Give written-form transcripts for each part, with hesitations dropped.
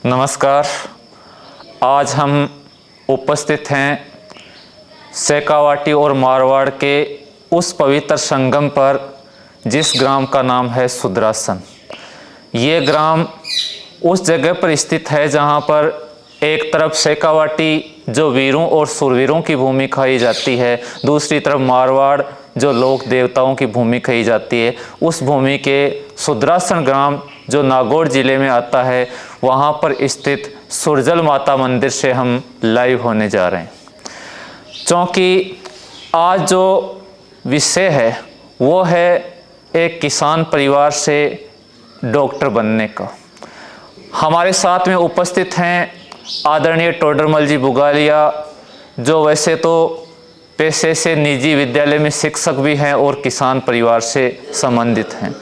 नमस्कार। आज हम उपस्थित हैं शेखावाटी और मारवाड़ के उस पवित्र संगम पर जिस ग्राम का नाम है सुदरासन। ये ग्राम उस जगह पर स्थित है जहाँ पर एक तरफ शेखावाटी जो वीरों और शूरवीरों की भूमि कही जाती है, दूसरी तरफ मारवाड़ जो लोक देवताओं की भूमि कही जाती है। उस भूमि के सुदरासन ग्राम जो नागौर जिले में आता है, वहाँ पर स्थित सुरजल माता मंदिर से हम लाइव होने जा रहे हैं। क्योंकि आज जो विषय है वो है एक किसान परिवार से डॉक्टर बनने का। हमारे साथ में उपस्थित हैं आदरणीय टोडरमल जी बुगालिया, जो वैसे तो पेशे से निजी विद्यालय में शिक्षक भी हैं और किसान परिवार से संबंधित हैं,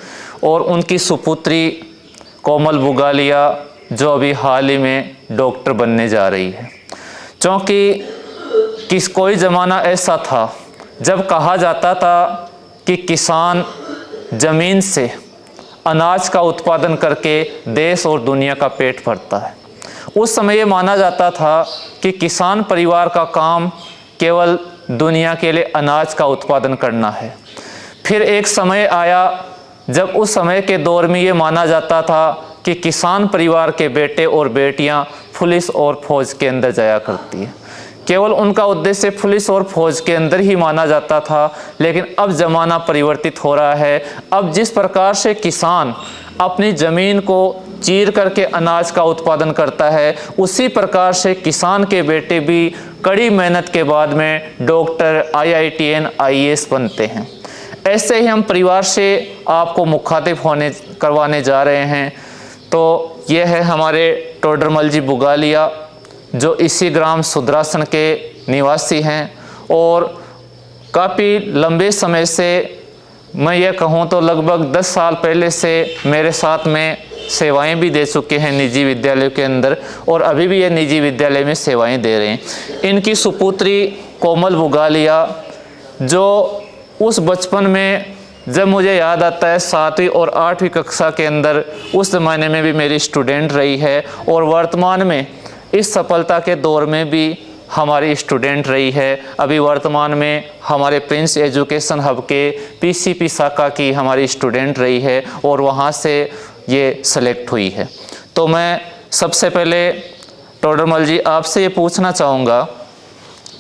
और उनकी सुपुत्री कोमल बुगालिया जो अभी हाल ही में डॉक्टर बनने जा रही है। क्योंकि कोई ज़माना ऐसा था जब कहा जाता था कि किसान ज़मीन से अनाज का उत्पादन करके देश और दुनिया का पेट भरता है। उस समय ये माना जाता था कि किसान परिवार का काम केवल दुनिया के लिए अनाज का उत्पादन करना है। फिर एक समय आया जब उस समय के दौर में ये माना जाता था कि किसान परिवार के बेटे और बेटियां पुलिस और फौज के अंदर जाया करती है। केवल उनका उद्देश्य पुलिस और फौज के अंदर ही माना जाता था। लेकिन अब ज़माना परिवर्तित हो रहा है। अब जिस प्रकार से किसान अपनी ज़मीन को चीर करके अनाज का उत्पादन करता है, उसी प्रकार से किसान के बेटे भी कड़ी मेहनत के बाद में डॉक्टर, IITN, IAS बनते हैं। ऐसे ही हम परिवार से आपको मुखातिब करवाने जा रहे हैं। तो ये है हमारे टोडरमल जी बुगालिया, जो इसी ग्राम सुदरासन के निवासी हैं और काफ़ी लंबे समय से, मैं ये कहूँ तो लगभग 10 साल पहले से मेरे साथ में सेवाएं भी दे चुके हैं निजी विद्यालय के अंदर, और अभी भी ये निजी विद्यालय में सेवाएं दे रहे हैं। इनकी सुपुत्री कोमल बुगालिया, जो उस बचपन में जब मुझे याद आता है 7वीं और 8वीं कक्षा के अंदर, उस ज़माने में भी मेरी स्टूडेंट रही है, और वर्तमान में इस सफलता के दौर में भी हमारी स्टूडेंट रही है। अभी वर्तमान में हमारे प्रिंस एजुकेशन हब के PCP शाखा की हमारी स्टूडेंट रही है, और वहाँ से ये सेलेक्ट हुई है। तो मैं सबसे पहले टोडरमल जी आपसे ये पूछना चाहूँगा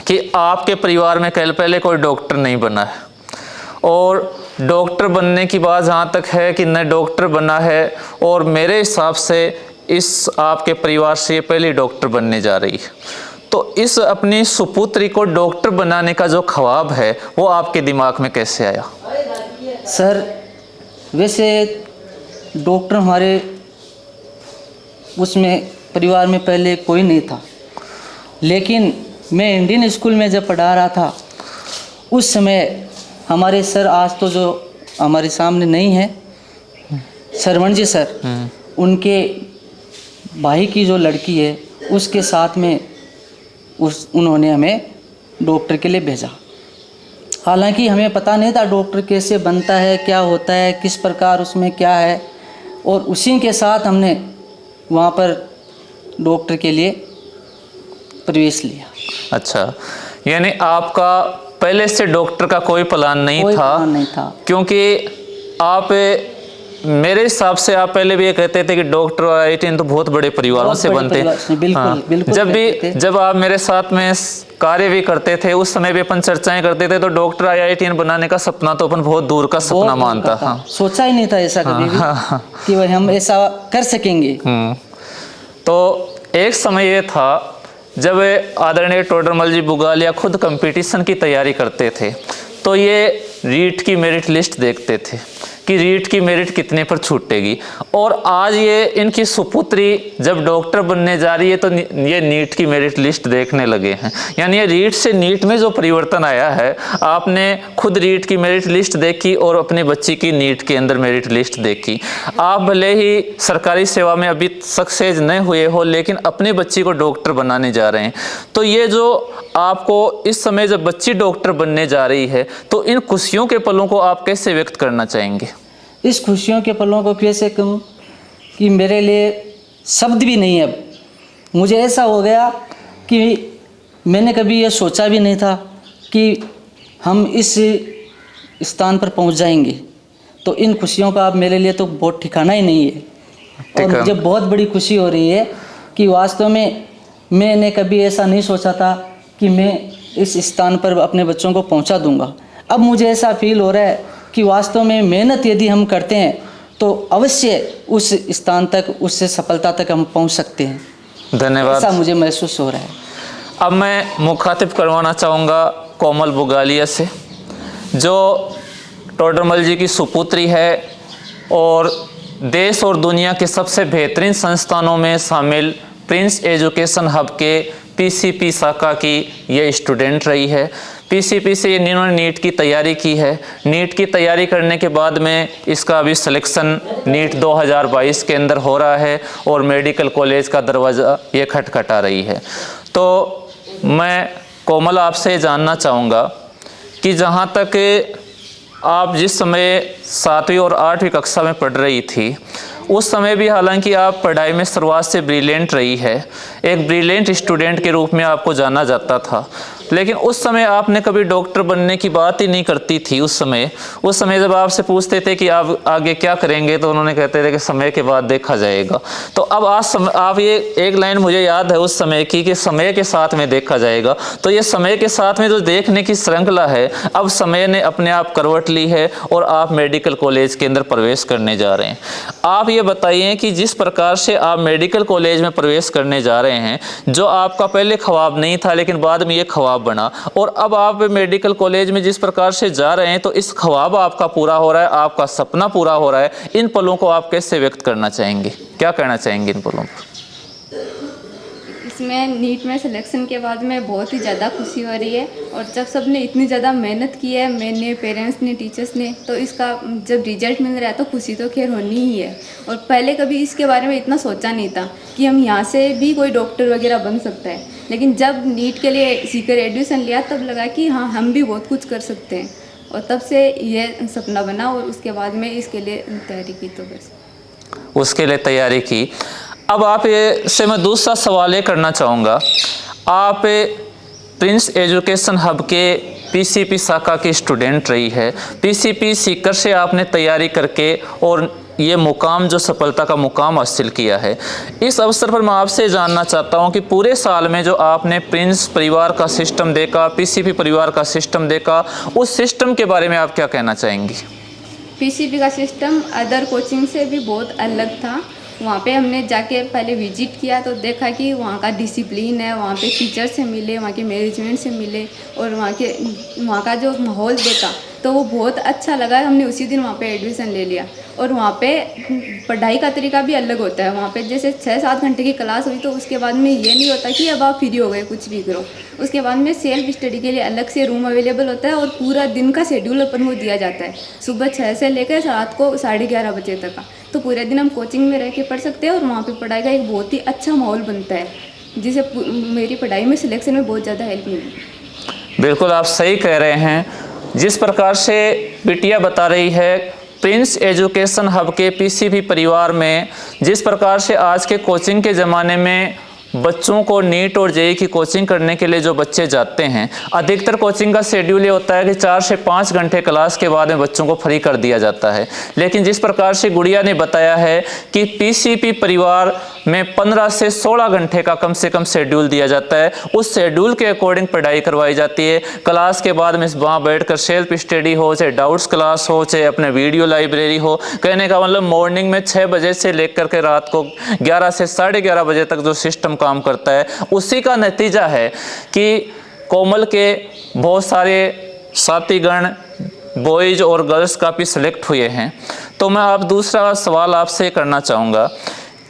कि आपके परिवार में कल पहले कोई डॉक्टर नहीं बना है, और डॉक्टर बनने की बात जहाँ तक है कि न डॉक्टर बना है, और मेरे हिसाब से इस आपके परिवार से ये पहली डॉक्टर बनने जा रही है। तो इस अपनी सुपुत्री को डॉक्टर बनाने का जो ख्वाब है वो आपके दिमाग में कैसे आया? सर, वैसे डॉक्टर हमारे उसमें परिवार में पहले कोई नहीं था, लेकिन मैं इंडियन स्कूल में जब पढ़ा रहा था उस समय हमारे सर, आज तो जो हमारे सामने नहीं है, सरवण जी सर, उनके भाई की जो लड़की है उसके साथ में उन्होंने हमें डॉक्टर के लिए भेजा। हालांकि हमें पता नहीं था डॉक्टर कैसे बनता है, क्या होता है, किस प्रकार उसमें क्या है, और उसी के साथ हमने वहाँ पर डॉक्टर के लिए प्रवेश लिया। अच्छा, यानी आपका पहले से डॉक्टर का कोई प्लान नहीं था? क्योंकि आप, मेरे हिसाब से आप पहले भी ये कहते थे कि डॉक्टर और IITN तो बहुत बड़े परिवारों से बनते हैं। बिल्कुल। जब आप मेरे साथ में कार्य भी करते थे उस समय भी अपन चर्चाएं करते थे, तो डॉक्टर IITN बनाने का सपना तो अपन बहुत दूर का सपना मानता था। सोचा ही नहीं था ऐसा कभी भी कि वह हम ऐसा कर सकेंगे। तो एक समय ये था जब आदरणीय टोडरमल जी बुगालिया खुद कंपटीशन की तैयारी करते थे, तो ये रीट की मेरिट लिस्ट देखते थे कि रीट की मेरिट कितने पर छूटेगी, और आज ये इनकी सुपुत्री जब डॉक्टर बनने जा रही है तो ये नीट की मेरिट लिस्ट देखने लगे हैं। यानी ये रीट से नीट में जो परिवर्तन आया है, आपने खुद रीट की मेरिट लिस्ट देखी और अपनी बच्ची की नीट के अंदर मेरिट लिस्ट देखी। आप भले ही सरकारी सेवा में अभी सक्सेस नहीं हुए हो, लेकिन अपनी बच्ची को डॉक्टर बनाने जा रहे हैं। तो ये जो आपको इस समय जब बच्ची डॉक्टर बनने जा रही है, तो इन खुशियों के पलों को आप कैसे व्यक्त करना चाहेंगे? इस खुशियों के पलों को कैसे कहूँ कि मेरे लिए शब्द भी नहीं है मुझे ऐसा हो गया कि मैंने कभी ये सोचा भी नहीं था कि हम इस स्थान पर पहुंच जाएंगे। तो इन खुशियों का अब मेरे लिए तो बहुत ठिकाना ही नहीं है। और मुझे बहुत बड़ी खुशी हो रही है कि वास्तव में मैंने कभी ऐसा नहीं सोचा था कि मैं इस स्थान पर अपने बच्चों को पहुंचा दूंगा। अब मुझे ऐसा फील हो रहा है कि वास्तव में मेहनत यदि हम करते हैं तो अवश्य उस स्थान तक, उस सफलता तक हम पहुंच सकते हैं। धन्यवाद। ऐसा मुझे महसूस हो रहा है। अब मैं मुखातिब करवाना चाहूँगा कोमल बुगालिया से, जो टोडरमल जी की सुपुत्री है और देश और दुनिया के सबसे बेहतरीन संस्थानों में शामिल प्रिंस एजुकेशन हब के पीसीपी शाखा की ये स्टूडेंट रही है। पीसीपी से इन्होंने नीट की तैयारी की है। नीट की तैयारी करने के बाद में इसका अभी सिलेक्शन नीट 2022 के अंदर हो रहा है और मेडिकल कॉलेज का दरवाज़ा ये खटखटा रही है। तो मैं कोमल आपसे जानना चाहूँगा कि जहाँ तक आप जिस समय 7वीं और 8वीं कक्षा में पढ़ रही थी, उस समय भी हालांकि आप पढ़ाई में शुरुआत से ब्रिलियंट रही है, एक ब्रिलियंट स्टूडेंट के रूप में आपको जाना जाता था, लेकिन उस समय आपने कभी डॉक्टर बनने की बात ही नहीं करती थी। उस समय जब आपसे पूछते थे कि आप आगे क्या करेंगे तो उन्होंने कहते थे कि समय के बाद देखा जाएगा। तो अब आप ये एक लाइन मुझे याद है उस समय की कि समय के साथ में देखा जाएगा। तो ये समय के साथ में जो देखने की श्रृंखला है, अब समय ने अपने आप करवट ली है और आप मेडिकल कॉलेज के अंदर प्रवेश करने जा रहे हैं। आप ये बताइए कि जिस प्रकार से आप मेडिकल कॉलेज में प्रवेश करने जा रहे हैं, जो आपका पहले ख्वाब नहीं था लेकिन बाद में ये ख्वाब बना, और अब आप मेडिकल कॉलेज में जिस प्रकार से जा रहे हैं तो इस ख्वाब आपका पूरा हो रहा है, आपका सपना पूरा हो रहा है। इन पलों को आप कैसे व्यक्त करना चाहेंगे, क्या कहना चाहेंगे इन पलों पर? इसमें नीट में सिलेक्शन के बाद में बहुत ही ज़्यादा खुशी हो रही है। और जब सबने इतनी ज़्यादा मेहनत की है, मैंने, पेरेंट्स ने, टीचर्स ने, तो इसका जब रिजल्ट मिल रहा है तो खुशी तो खैर होनी ही है। और पहले कभी इसके बारे में इतना सोचा नहीं था कि हम यहाँ से भी कोई डॉक्टर वगैरह बन सकता है, लेकिन जब नीट के लिए सीकर एडमिशन लिया तब लगा कि हाँ, हम भी बहुत कुछ कर सकते हैं। और तब से ये सपना बना और उसके बाद में इसके लिए तैयारी की। तो बस उसके लिए तैयारी की। अब आप से मैं दूसरा सवाल ये करना चाहूँगा, आप प्रिंस एजुकेशन हब के पीसीपी शाखा की स्टूडेंट रही है। पीसीपी सीकर से आपने तैयारी करके और ये मुकाम, जो सफलता का मुकाम हासिल किया है। इस अवसर पर मैं आपसे जानना चाहता हूँ कि पूरे साल में जो आपने प्रिंस परिवार का सिस्टम देखा, पीसीपी परिवार का सिस्टम देखा, उस सिस्टम के बारे में आप क्या कहना चाहेंगी? पीसीपी का सिस्टम अदर कोचिंग से भी बहुत अलग था। वहाँ पे हमने जाके पहले विजिट किया तो देखा कि वहाँ का डिसिप्लिन है, वहाँ पे टीचर से मिले, वहाँ के मैनेजमेंट से मिले और वहाँ का जो माहौल देखा तो वो बहुत अच्छा लगा। हमने उसी दिन वहाँ पे एडमिशन ले लिया। और वहाँ पे पढ़ाई का तरीका भी अलग होता है। वहाँ पे जैसे 6-7 घंटे की क्लास हुई तो उसके बाद में ये नहीं होता कि अब आप फ्री हो गए कुछ भी करो। उसके बाद में सेल्फ स्टडी के लिए अलग से रूम अवेलेबल होता है और पूरा दिन का शेड्यूल अपन को दिया जाता है, सुबह 6 से लेकर रात को 11:30 बजे तक का। तो पूरे दिन हम कोचिंग में रह के पढ़ सकते हैं और वहाँ पे पढ़ाई का एक बहुत ही अच्छा माहौल बनता है, जिससे मेरी पढ़ाई में सिलेक्शन में बहुत ज़्यादा हेल्प मिली। बिल्कुल आप सही कह रहे हैं। जिस प्रकार से बिटिया बता रही है, प्रिंस एजुकेशन हब के पीसीपी परिवार में जिस प्रकार से आज के कोचिंग के ज़माने में बच्चों को नीट और जेईई की कोचिंग करने के लिए जो बच्चे जाते हैं, अधिकतर कोचिंग का शेड्यूल ये होता है कि 4 से 5 घंटे क्लास के बाद में बच्चों को फ्री कर दिया जाता है। लेकिन जिस प्रकार से गुड़िया ने बताया है कि पीसीपी परिवार में 15 से 16 घंटे का कम से कम शेड्यूल दिया जाता है, उस शेड्यूल के अकॉर्डिंग पढ़ाई करवाई जाती है। क्लास के बाद में वहाँ बैठकर सेल्फ स्टडी हो, चाहे डाउट्स क्लास हो, चाहे अपने वीडियो लाइब्रेरी हो। कहने का मतलब मॉर्निंग में 6 बजे से लेकर के रात को 11 से 11:30 बजे तक जो सिस्टम काम करता है, उसी का नतीजा है कि कोमल के बहुत सारे साथीगण बॉयज़ और गर्ल्स काफ़ी सेलेक्ट हुए हैं। तो मैं अब दूसरा सवाल आपसे करना चाहूँगा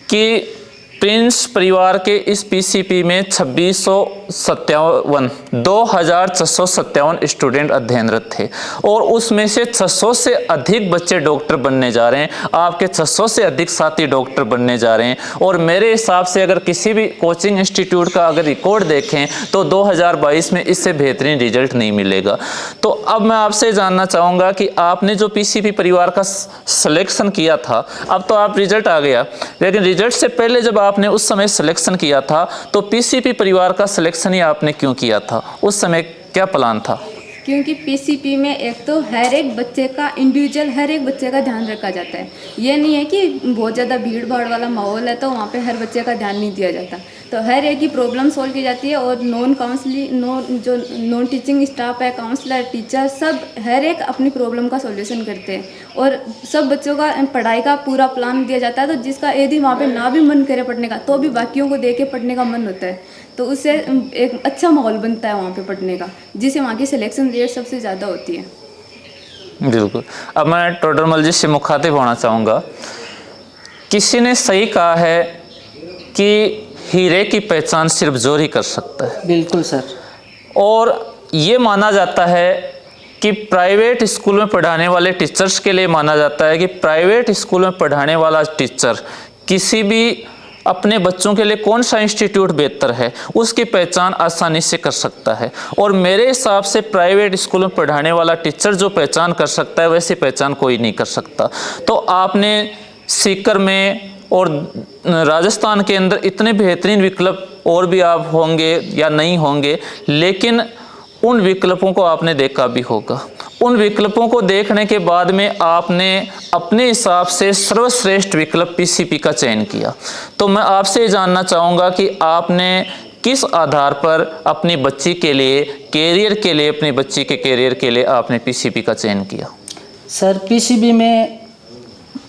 कि प्रिंस परिवार के इस पीसीपी में 2657 स्टूडेंट अध्ययनरत थे और उसमें से 600 से अधिक बच्चे डॉक्टर बनने जा रहे हैं। आपके 600 से अधिक साथी डॉक्टर बनने जा रहे हैं। और मेरे हिसाब से अगर किसी भी कोचिंग इंस्टीट्यूट का अगर रिकॉर्ड देखें तो 2022 में इससे बेहतरीन रिजल्ट नहीं मिलेगा। तो अब मैं आपसे जानना चाहूँगा कि आपने जो पीसीपी परिवार का सिलेक्शन किया था, अब तो आप रिजल्ट आ गया, लेकिन रिजल्ट से पहले जब आपने उस समय सिलेक्शन किया था तो पीसीपी परिवार का सिलेक्शन ही आपने क्यों किया था? उस समय क्या प्लान था? क्योंकि पीसीपी में एक तो हर एक बच्चे का इंडिविजुअल हर एक बच्चे का ध्यान रखा जाता है। ये नहीं है कि बहुत ज़्यादा भीड़ भाड़ वाला माहौल है तो वहाँ पे हर बच्चे का ध्यान नहीं दिया जाता। तो हर एक की प्रॉब्लम सॉल्व की जाती है और नॉन टीचिंग स्टाफ है, काउंसलर, टीचर, सब हर एक अपनी प्रॉब्लम का सॉल्यूशन करते हैं और सब बच्चों का पढ़ाई का पूरा प्लान दिया जाता है। तो जिसका यदि वहाँ पे ना भी मन करे पढ़ने का तो भी बाकियों को देख के पढ़ने का मन होता है, तो उससे एक अच्छा माहौल बनता है वहाँ पे पढ़ने का, जिससे वहाँ की सिलेक्शन रेट सबसे ज़्यादा होती है। बिल्कुल। अब मैं टोडरमल जी से मुखातिब होना चाहूँगा। किसी ने सही कहा है कि हीरे की पहचान सिर्फ जोर ही कर सकता है। बिल्कुल सर। और ये माना जाता है कि प्राइवेट स्कूल में पढ़ाने वाले टीचर्स के लिए माना जाता है कि प्राइवेट स्कूल में पढ़ाने वाला टीचर किसी भी अपने बच्चों के लिए कौन सा इंस्टीट्यूट बेहतर है उसकी पहचान आसानी से कर सकता है। और मेरे हिसाब से प्राइवेट स्कूल में पढ़ाने वाला टीचर जो पहचान कर सकता है वैसी पहचान कोई नहीं कर सकता। तो आपने सीकर में और राजस्थान के अंदर इतने बेहतरीन विकल्प और भी आप होंगे या नहीं होंगे, लेकिन उन विकल्पों को आपने देखा भी होगा। उन विकल्पों को देखने के बाद में आपने अपने हिसाब से सर्वश्रेष्ठ विकल्प पीसीपी का चयन किया। तो मैं आपसे जानना चाहूँगा कि आपने किस आधार पर अपनी बच्ची के लिए कैरियर के लिए अपनी बच्ची के कैरियर के लिए आपने पीसीपी का चयन किया? सर पीसीबी में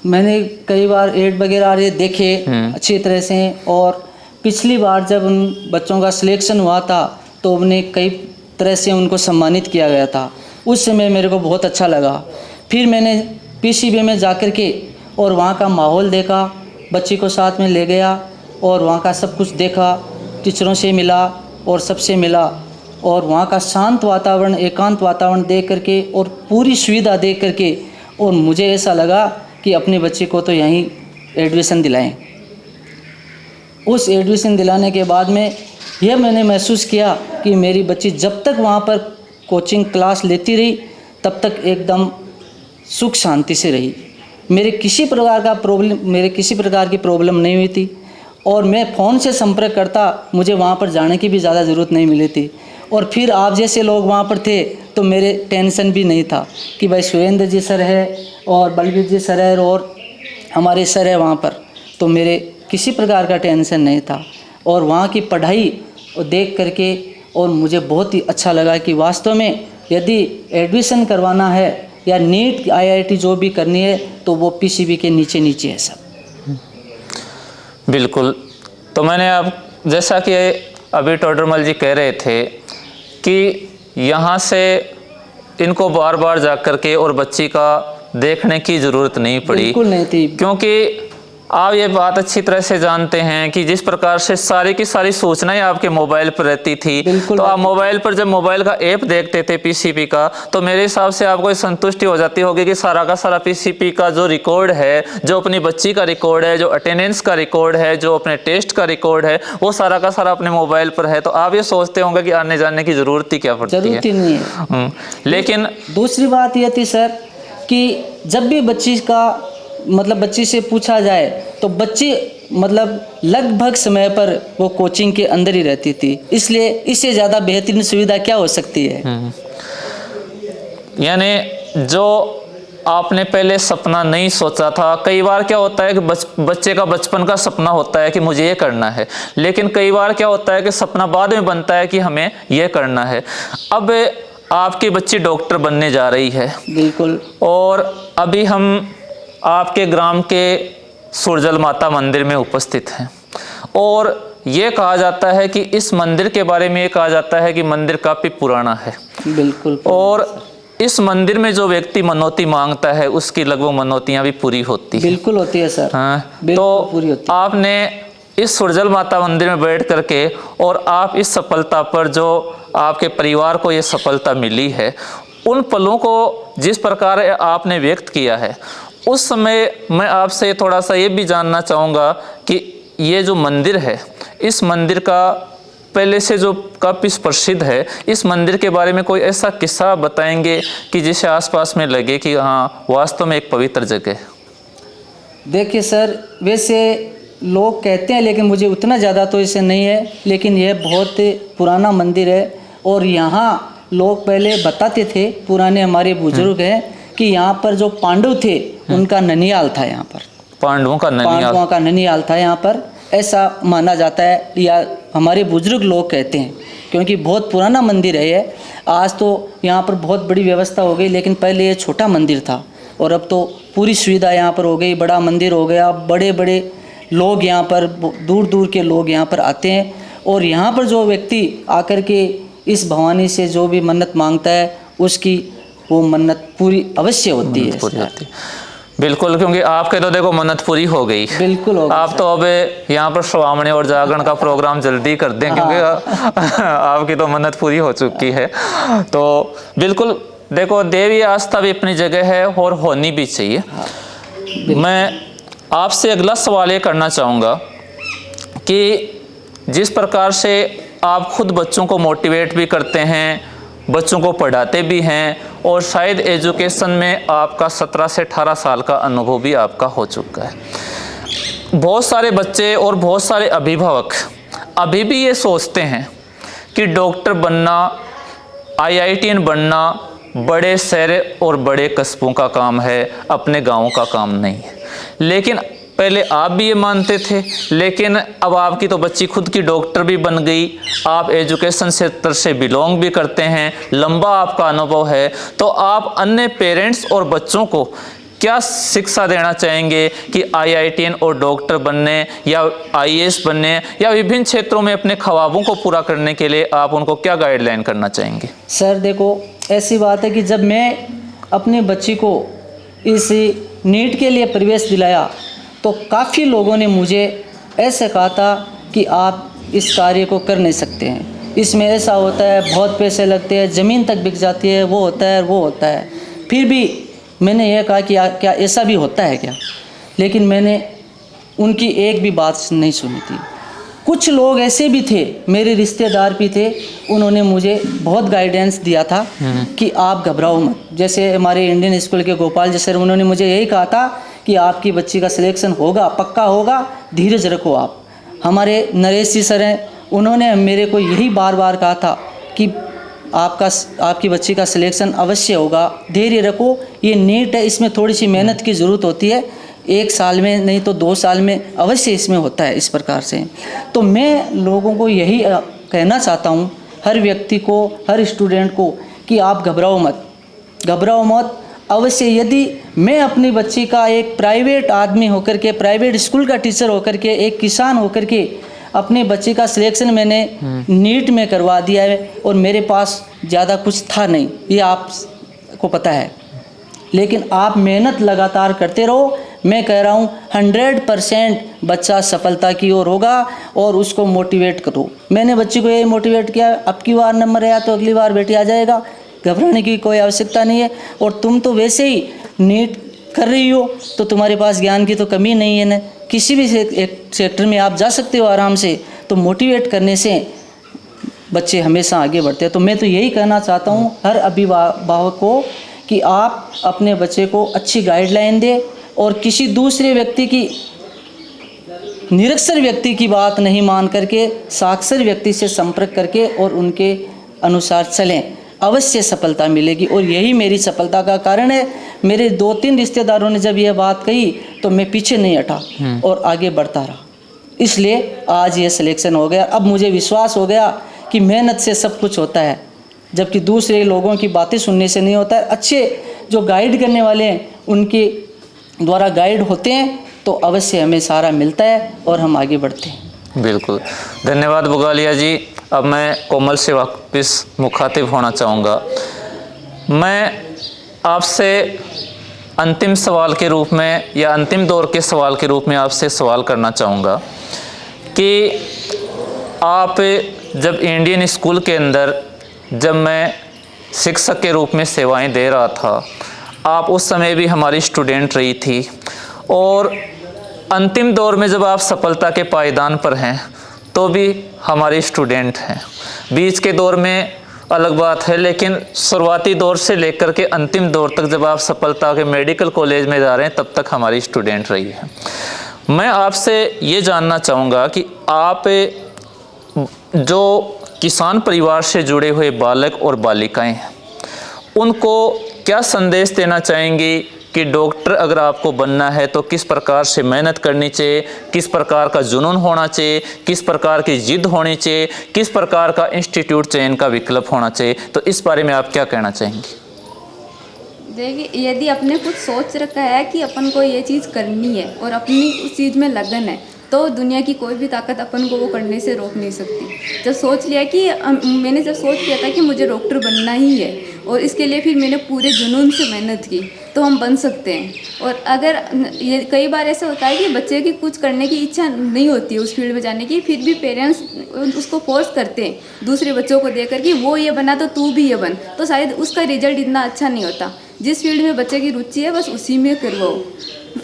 मैंने कई बार एड वगैरह ये देखे अच्छी तरह से, और पिछली बार जब उन बच्चों का सिलेक्शन हुआ था तो उन्हें कई तरह से उनको सम्मानित किया गया था। उस समय मेरे को बहुत अच्छा लगा। फिर मैंने पीसीबी में जाकर के और वहाँ का माहौल देखा, बच्ची को साथ में ले गया और वहाँ का सब कुछ देखा, टीचरों से मिला और सबसे मिला, और वहाँ का शांत वातावरण, एकांत वातावरण देख करके और पूरी सुविधा देख करके और मुझे ऐसा लगा कि अपने बच्चे को तो यहीं एडमिशन दिलाएं। उस एडमिशन दिलाने के बाद में यह मैंने महसूस किया कि मेरी बच्ची जब तक वहाँ पर कोचिंग क्लास लेती रही तब तक एकदम सुख शांति से रही। मेरे किसी प्रकार की प्रॉब्लम नहीं हुई थी और मैं फ़ोन से संपर्क करता, मुझे वहाँ पर जाने की भी ज़्यादा ज़रूरत नहीं मिली थी। और फिर आप जैसे लोग वहाँ पर थे तो मेरे टेंशन भी नहीं था कि भाई सुरेंद्र जी सर है और बलबीर जी सर है और हमारे सर है वहाँ पर, तो मेरे किसी प्रकार का टेंशन नहीं था। और वहाँ की पढ़ाई देख करके और मुझे बहुत ही अच्छा लगा कि वास्तव में यदि एडमिशन करवाना है या नीट आईआईटी जो भी करनी है तो वो पीसीबी के नीचे नीचे है सब। बिल्कुल। तो मैंने अब जैसा कि अभी टोडरमल जी कह रहे थे कि यहाँ से इनको बार बार जा कर के और बच्ची का देखने की ज़रूरत नहीं पड़ी, बिल्कुल नहीं थी, क्योंकि आप ये बात अच्छी तरह से जानते हैं कि जिस प्रकार से सारी की सारी सूचनाएं आपके मोबाइल पर रहती थी, तो आप मोबाइल पर जब मोबाइल का ऐप देखते थे पीसीपी का, तो मेरे हिसाब से आपको संतुष्टि हो जाती होगी कि सारा का सारा पीसीपी का जो रिकॉर्ड है, जो अपनी बच्ची का रिकॉर्ड है, जो अटेंडेंस का रिकॉर्ड है, जो अपने टेस्ट का रिकॉर्ड है, वो सारा का सारा अपने मोबाइल पर है। तो आप ये सोचते होंगे कि आने जाने की ज़रूरत ही क्या पड़ती है? ज़रूरत ही नहीं है। लेकिन दूसरी बात यह थी सर कि जब भी बच्ची से पूछा जाए तो बच्ची लगभग समय पर वो कोचिंग के अंदर ही रहती थी, इसलिए इससे ज़्यादा बेहतरीन सुविधा क्या हो सकती है? यानी जो आपने पहले सपना नहीं सोचा था, कई बार क्या होता है कि बच्चे का बचपन का सपना होता है कि मुझे ये करना है, लेकिन कई बार क्या होता है कि सपना बाद में बनता है कि हमें ये करना है। अब आपकी बच्ची डॉक्टर बनने जा रही है। बिल्कुल। और अभी हम आपके ग्राम के सुरजल माता मंदिर में उपस्थित हैं और ये कहा जाता है कि इस मंदिर के बारे में ये कहा जाता है कि मंदिर काफ़ी पुराना है। बिल्कुल। और इस मंदिर में जो व्यक्ति मनौती मांगता है उसकी लगभग मनौतियाँ भी पूरी होती है। बिल्कुल होती है सर। हाँ, तो पूरी होती है। आपने इस सुरजल माता मंदिर में बैठ करके और आप इस सफलता पर, जो आपके परिवार को ये सफलता मिली है, उन पलों को जिस प्रकार आपने व्यक्त किया है, उस समय मैं आपसे थोड़ा सा ये भी जानना चाहूँगा कि ये जो मंदिर है, इस मंदिर का पहले से जो काफ़ी प्रसिद्ध है, इस मंदिर के बारे में कोई ऐसा किस्सा बताएंगे कि जिसे आसपास में लगे कि हाँ वास्तव में एक पवित्र जगह है? देखिए सर, वैसे लोग कहते हैं, लेकिन मुझे उतना ज़्यादा तो इसे नहीं है, लेकिन यह बहुत पुराना मंदिर है। और यहाँ लोग पहले बताते थे, पुराने हमारे बुजुर्ग हैं, कि यहाँ पर जो पांडव थे उनका ननियाल था। यहाँ पर पांडवों का ननियाल था यहाँ पर, ऐसा माना जाता है, या हमारे बुजुर्ग लोग कहते हैं, क्योंकि बहुत पुराना मंदिर है ये। आज तो यहाँ पर बहुत बड़ी व्यवस्था हो गई, लेकिन पहले ये छोटा मंदिर था और अब तो पूरी सुविधा यहाँ पर हो गई, बड़ा मंदिर हो गया। बड़े बड़े लोग यहाँ पर, दूर दूर के लोग यहाँ पर आते हैं, और यहाँ पर जो व्यक्ति आकर के इस भवानी से जो भी मन्नत मांगता है उसकी वो मन्नत पूरी अवश्य होती है। बिल्कुल, क्योंकि आपके तो देखो मन्नत पूरी हो गई। बिल्कुल हो गई। आप तो अब यहाँ पर श्रावणी और जागरण का प्रोग्राम जल्दी कर दें, क्योंकि आपकी तो मन्नत पूरी हो चुकी है। तो बिल्कुल देखो, देवी आस्था भी अपनी जगह है और होनी भी चाहिए। मैं आपसे अगला सवाल ये करना चाहूँगा कि जिस प्रकार से आप खुद बच्चों को मोटिवेट भी करते हैं, बच्चों को पढ़ाते भी हैं, और शायद एजुकेशन में आपका 17 से 18 साल का अनुभव भी आपका हो चुका है। बहुत सारे बच्चे और बहुत सारे अभिभावक अभी भी ये सोचते हैं कि डॉक्टर बनना, IITian बनना बड़े शहर और बड़े कस्बों का काम है, अपने गाँव का काम नहीं है। लेकिन पहले आप भी ये मानते थे, लेकिन अब आपकी तो बच्ची खुद की डॉक्टर भी बन गई, आप एजुकेशन क्षेत्र से बिलोंग भी करते हैं, लंबा आपका अनुभव है। तो आप अन्य पेरेंट्स और बच्चों को क्या शिक्षा देना चाहेंगे कि IITian और डॉक्टर बनने या IAS बनने या विभिन्न क्षेत्रों में अपने ख्वाबों को पूरा करने के लिए आप उनको क्या गाइडलाइन करना चाहेंगे? सर देखो, ऐसी बात है कि जब मैं अपने बच्ची को इस नीट के लिए प्रवेश दिलाया तो काफ़ी लोगों ने मुझे ऐसे कहा था कि आप इस कार्य को कर नहीं सकते हैं, इसमें ऐसा होता है, बहुत पैसे लगते हैं, ज़मीन तक बिक जाती है, वो होता है वो होता है। फिर भी मैंने यह कहा कि क्या ऐसा भी होता है क्या? लेकिन मैंने उनकी एक भी बात नहीं सुनी थी। कुछ लोग ऐसे भी थे, मेरे रिश्तेदार भी थे, उन्होंने मुझे बहुत गाइडेंस दिया था कि आप घबराओ मत। जैसे हमारे इंडियन स्कूल के गोपाल जी सर, उन्होंने मुझे यही कहा था कि आपकी बच्ची का सिलेक्शन होगा, पक्का होगा, धीरज रखो आप। हमारे नरेश जी सर हैं, उन्होंने मेरे को यही बार बार कहा था कि आपकी बच्ची का सिलेक्शन अवश्य होगा, धैर्य रखो, ये नीट है, इसमें थोड़ी सी मेहनत की ज़रूरत होती है, 1 साल में नहीं तो 2 साल में अवश्य इसमें होता है। इस प्रकार से तो मैं लोगों को यही कहना चाहता हूँ, हर व्यक्ति को, हर स्टूडेंट को, कि आप घबराओ मत। अवश्य यदि मैं अपनी बच्ची का एक प्राइवेट आदमी होकर के, प्राइवेट स्कूल का टीचर होकर के, एक किसान होकर के अपने बच्चे का सिलेक्शन मैंने नीट में करवा दिया है, और मेरे पास ज़्यादा कुछ था नहीं, ये आपको पता है, लेकिन आप मेहनत लगातार करते रहो। मैं कह रहा हूँ 100% बच्चा सफलता की ओर होगा, और उसको मोटिवेट करो। मैंने बच्ची को यही मोटिवेट किया, अब की बार नंबर आया तो अगली बार बेटी आ जाएगा, घबराने की कोई आवश्यकता नहीं है। और तुम तो वैसे ही नीट कर रही हो, तो तुम्हारे पास ज्ञान की तो कमी नहीं है ना, किसी भी एक सेक्टर में आप जा सकते हो आराम से। तो मोटिवेट करने से बच्चे हमेशा आगे बढ़ते हैं। तो मैं तो यही कहना चाहता हूँ हर अभिभावक को कि आप अपने बच्चे को अच्छी गाइडलाइन दें, और किसी दूसरे व्यक्ति की, निरक्षर व्यक्ति की बात नहीं मान करके साक्षर व्यक्ति से संपर्क करके और उनके अनुसार चलें, अवश्य सफलता मिलेगी। और यही मेरी सफलता का कारण है। मेरे 2-3 रिश्तेदारों ने जब यह बात कही तो मैं पीछे नहीं हटा और आगे बढ़ता रहा, इसलिए आज ये सिलेक्शन हो गया। अब मुझे विश्वास हो गया कि मेहनत से सब कुछ होता है, जबकि दूसरे लोगों की बातें सुनने से नहीं होता है। अच्छे जो गाइड करने वाले हैं उनके द्वारा गाइड होते हैं तो अवश्य हमें सारा मिलता है और हम आगे बढ़ते हैं। बिल्कुल, धन्यवाद बुगालिया जी। अब मैं कोमल से वापस मुखातिब होना चाहूँगा। मैं आपसे अंतिम सवाल के रूप में या अंतिम दौर के सवाल के रूप में आपसे सवाल करना चाहूँगा कि आप जब इंडियन स्कूल के अंदर, जब मैं शिक्षक के रूप में सेवाएं दे रहा था, आप उस समय भी हमारी स्टूडेंट रही थी, और अंतिम दौर में जब आप सफलता के पायदान पर हैं तो भी हमारी स्टूडेंट हैं। बीच के दौर में अलग बात है, लेकिन शुरुआती दौर से लेकर के अंतिम दौर तक जब आप सफलता के मेडिकल कॉलेज में जा रहे हैं तब तक हमारी स्टूडेंट रही है। मैं आपसे ये जानना चाहूँगा कि आप जो किसान परिवार से जुड़े हुए बालक और बालिकाएं हैं, उनको क्या संदेश देना चाहेंगी कि डॉक्टर अगर आपको बनना है तो किस प्रकार से मेहनत करनी चाहिए, किस प्रकार का जुनून होना चाहिए, किस प्रकार की जिद होनी चाहिए, किस प्रकार का इंस्टीट्यूट चयन का विकल्प होना चाहिए, तो इस बारे में आप क्या कहना चाहेंगी? देखिए, यदि अपने कुछ सोच रखा है कि अपन को ये चीज़ करनी है और अपनी उस चीज़ में लगन है, तो दुनिया की कोई भी ताकत अपन को वो करने से रोक नहीं सकती। जब सोच लिया कि मैंने जब सोच लिया था कि मुझे डॉक्टर बनना ही है और इसके लिए फिर मैंने पूरे जुनून से मेहनत की, तो हम बन सकते हैं। और अगर ये कई बार ऐसा होता है कि बच्चे की कुछ करने की इच्छा नहीं होती है उस फील्ड में जाने की, फिर भी पेरेंट्स उसको फोर्स करते हैं दूसरे बच्चों को देकर कि वो ये बना तो तू भी ये बन, तो शायद उसका रिजल्ट इतना अच्छा नहीं होता। जिस फील्ड में बच्चे की रुचि है बस उसी में करवाओ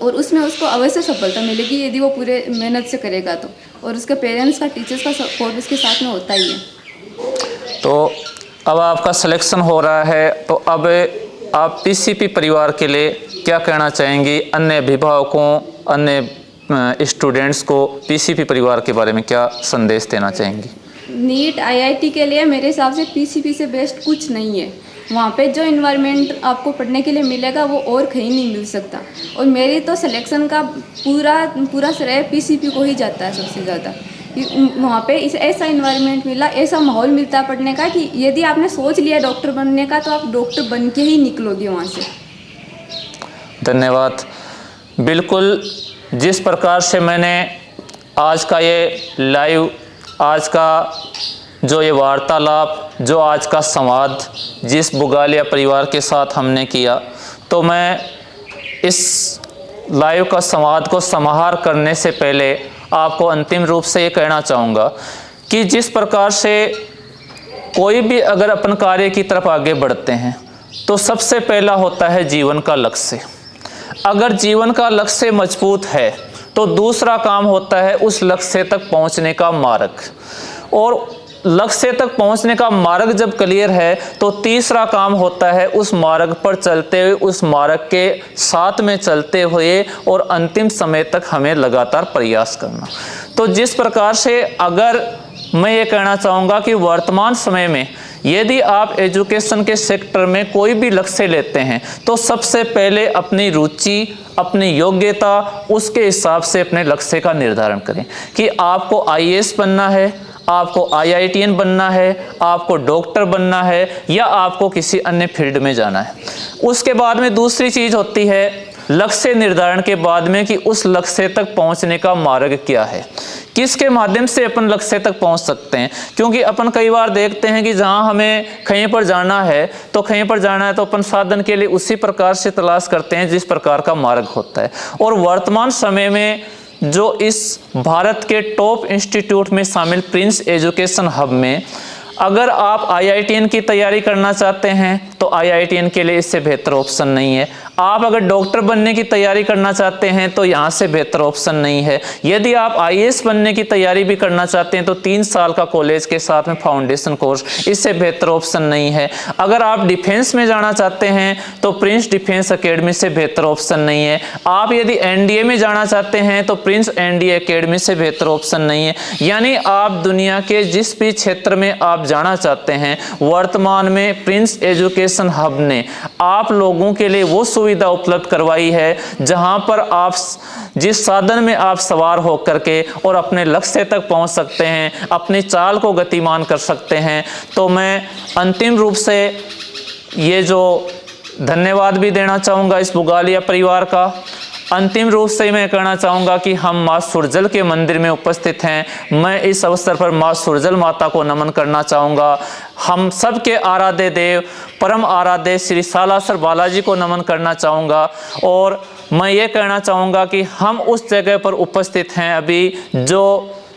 और उसमें उसको अवश्य सफलता मिलेगी यदि वो पूरे मेहनत से करेगा तो। और उसके पेरेंट्स का, टीचर्स का सपोर्ट उसके साथ में होता ही है। तो अब आपका सिलेक्शन हो रहा है, तो अब आप पीसीपी परिवार के लिए क्या कहना चाहेंगी? अन्य अभिभावकों, अन्य स्टूडेंट्स को पीसीपी परिवार के बारे में क्या संदेश देना चाहेंगी? नीट आईआईटी के लिए मेरे हिसाब से पीसीपी से बेस्ट कुछ नहीं है। वहाँ पे जो इन्वायरमेंट आपको पढ़ने के लिए मिलेगा वो और कहीं नहीं मिल सकता। और मेरी तो सिलेक्शन का पूरा श्रेय पीसीपी को ही जाता है सबसे ज़्यादा। वहाँ पे ऐसा इन्वायरमेंट मिला, ऐसा माहौल मिलता है पढ़ने का कि यदि आपने सोच लिया डॉक्टर बनने का तो आप डॉक्टर बन के ही निकलोगे वहाँ से। धन्यवाद। बिल्कुल जिस प्रकार से मैंने आज का ये लाइव, आज का जो ये वार्तालाप, जो आज का संवाद जिस बुगालिया परिवार के साथ हमने किया, तो मैं इस लाइव का संवाद को समाहार करने से पहले आपको अंतिम रूप से ये कहना चाहूँगा कि जिस प्रकार से कोई भी अगर अपन कार्य की तरफ आगे बढ़ते हैं तो सबसे पहला होता है जीवन का लक्ष्य। अगर जीवन का लक्ष्य मजबूत है तो दूसरा काम होता है उस लक्ष्य तक पहुंचने का मार्ग, और लक्ष्य तक पहुंचने का मार्ग जब क्लियर है तो तीसरा काम होता है उस मार्ग पर चलते हुए, उस मार्ग के साथ में चलते हुए और अंतिम समय तक हमें लगातार प्रयास करना। तो जिस प्रकार से अगर मैं ये कहना चाहूँगा कि वर्तमान समय में यदि आप एजुकेशन के सेक्टर में कोई भी लक्ष्य लेते हैं तो सबसे पहले अपनी रुचि, अपनी योग्यता, उसके हिसाब से अपने लक्ष्य का निर्धारण करें कि आपको आईएएस बनना है, आपको आईआईटीएन बनना है, आपको डॉक्टर बनना है, या आपको किसी अन्य फील्ड में जाना है। उसके बाद में दूसरी चीज़ होती है लक्ष्य निर्धारण के बाद में कि उस लक्ष्य तक पहुंचने का मार्ग क्या है, किसके माध्यम से अपन लक्ष्य तक पहुंच सकते हैं। क्योंकि अपन कई बार देखते हैं कि जहां हमें कहीं पर जाना है तो अपन साधन के लिए उसी प्रकार से तलाश करते हैं जिस प्रकार का मार्ग होता है। और वर्तमान समय में जो इस भारत के टॉप इंस्टीट्यूट में शामिल प्रिंस एजुकेशन हब में अगर आप आईआईटीएन की तैयारी करना चाहते हैं तो आईआईटीएन के लिए इससे बेहतर ऑप्शन नहीं है। आप अगर डॉक्टर बनने की तैयारी करना चाहते हैं तो यहाँ से बेहतर ऑप्शन नहीं है। यदि आप आईएएस बनने की तैयारी भी करना चाहते हैं तो 3 साल का कॉलेज के साथ में फाउंडेशन कोर्स, इससे बेहतर ऑप्शन नहीं है। अगर आप डिफेंस में जाना चाहते हैं तो प्रिंस डिफेंस एकेडमी से बेहतर ऑप्शन नहीं है। आप यदि एनडीए में जाना चाहते हैं तो प्रिंस एनडीए एकेडमी से बेहतर ऑप्शन नहीं है। यानी आप दुनिया के जिस भी क्षेत्र में आप जाना चाहते हैं, वर्तमान में प्रिंस एजुकेशन हब ने आप लोगों के लिए वो सुविधा उपलब्ध करवाई है जहां पर आप जिस साधन में आप सवार होकर के और अपने लक्ष्य तक पहुंच सकते हैं, अपनी चाल को गतिमान कर सकते हैं। तो मैं अंतिम रूप से ये जो धन्यवाद भी देना चाहूँगा इस बुगालिया परिवार का। अंतिम रूप से मैं कहना चाहूँगा कि हम माँ सुरजल के मंदिर में उपस्थित हैं। मैं इस अवसर पर माँ सुरजल माता को नमन करना चाहूँगा। हम सबके आराध्य देव, परम आराध्य श्री सालासर बालाजी को नमन करना चाहूँगा। और मैं ये कहना चाहूँगा कि हम उस जगह पर उपस्थित हैं अभी जो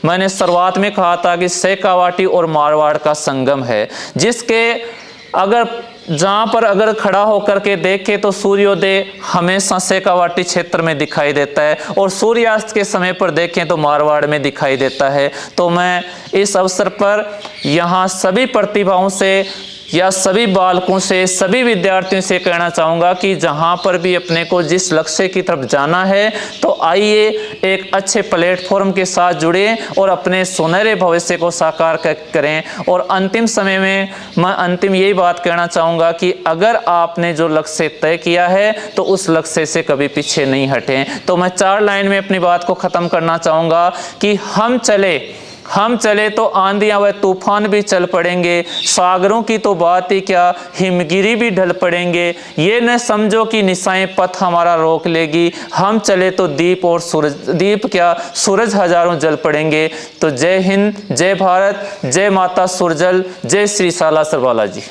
मैंने शुरुआत में कहा था कि शेखावाटी और मारवाड़ का संगम है, जिसके जहाँ पर अगर खड़ा होकर के देखे तो सूर्योदय हमेशा शेखावाटी क्षेत्र में दिखाई देता है और सूर्यास्त के समय पर देखें तो मारवाड़ में दिखाई देता है। तो मैं इस अवसर पर यहाँ सभी प्रतिभाओं से या सभी बालकों से, सभी विद्यार्थियों से कहना चाहूँगा कि जहाँ पर भी अपने को जिस लक्ष्य की तरफ जाना है तो आइए एक अच्छे प्लेटफॉर्म के साथ जुड़े और अपने सुनहरे भविष्य को साकार करें। और अंतिम समय में मैं अंतिम यही बात कहना चाहूँगा कि अगर आपने जो लक्ष्य तय किया है तो उस लक्ष्य से कभी पीछे नहीं हटें। तो मैं 4 लाइन में अपनी बात को ख़त्म करना चाहूँगा कि हम चले तो आंधियां व तूफान भी चल पड़ेंगे, सागरों की तो बात ही क्या, हिमगिरी भी ढल पड़ेंगे। ये न समझो कि निशाएं पथ हमारा रोक लेगी, हम चले तो दीप क्या सूरज हजारों जल पड़ेंगे। तो जय हिंद, जय भारत, जय माता सुरजल, जय श्री साला सरवाला जी।